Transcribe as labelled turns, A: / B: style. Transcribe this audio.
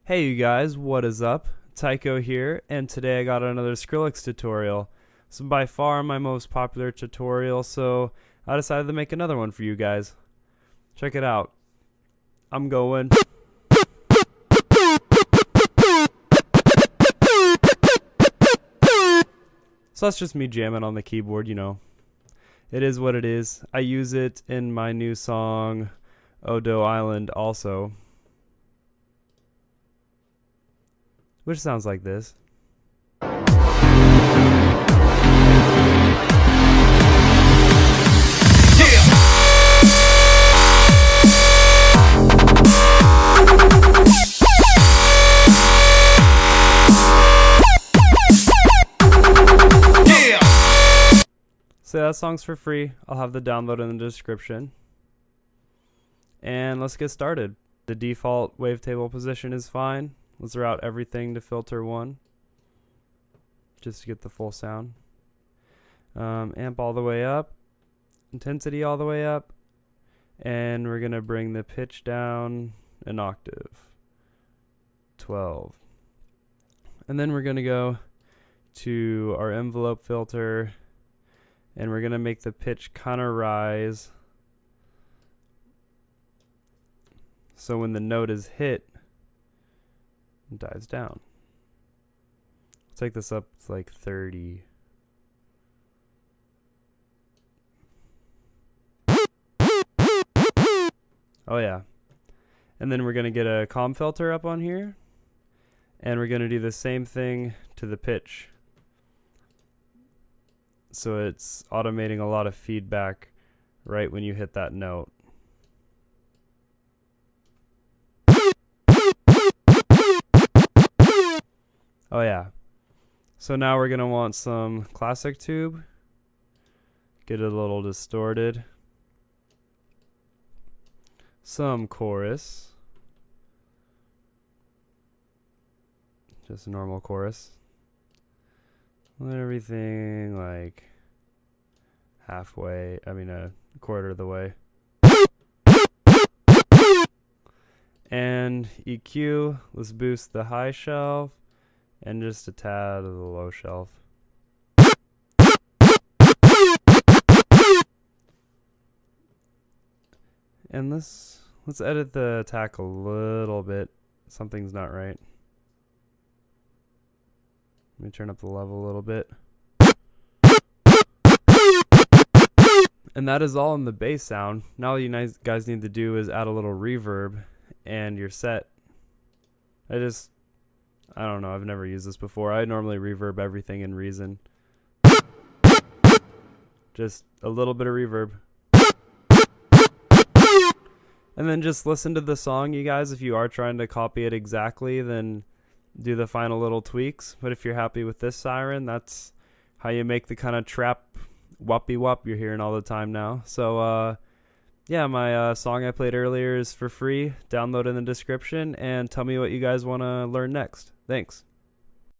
A: Hey you guys, what is up? TYCO here, and today I got another Skrillex tutorial. This is by far my most popular tutorial, so I decided to make another one for you guys. Check it out. I'm going. So that's just me jamming on the keyboard, you know. It is what it is. I use it in my new song, Odo Island also, which sounds like this. So that song's for free. I'll have the download in the description. And let's get started. The default wavetable position is fine. Let's route everything to filter 1, just to get the full sound. Amp all the way up, intensity all the way up, and we're gonna bring the pitch down an octave, 12. And then we're gonna go to our envelope filter, and we're gonna make the pitch kind of rise, so when the note is hit, it dives down. Take this up to like 30. Oh yeah. And then we're gonna get a calm filter up on here, and we're gonna do the same thing to the pitch. So it's automating a lot of feedback right when you hit that note. Oh yeah. So now we're gonna want some classic tube. Get it a little distorted. Some chorus. Just a normal chorus. Let everything like halfway, a quarter of the way. And EQ, let's boost the high shelf and just a tad of the low shelf. And let's edit the attack a little bit. Something's not right. Let me turn up the level a little bit. And that is all in the bass sound. Now all you guys need to do is add a little reverb and you're set. I don't know, I've never used this before. I normally reverb everything in Reason. Just a little bit of reverb. And then just listen to the song, you guys. If you are trying to copy it exactly, then do the final little tweaks. But if you're happy with this siren, that's how you make the kind of trap whoppy whop you're hearing all the time now. So yeah, my song I played earlier is for free. Download in the description and tell me what you guys want to learn next. Thanks.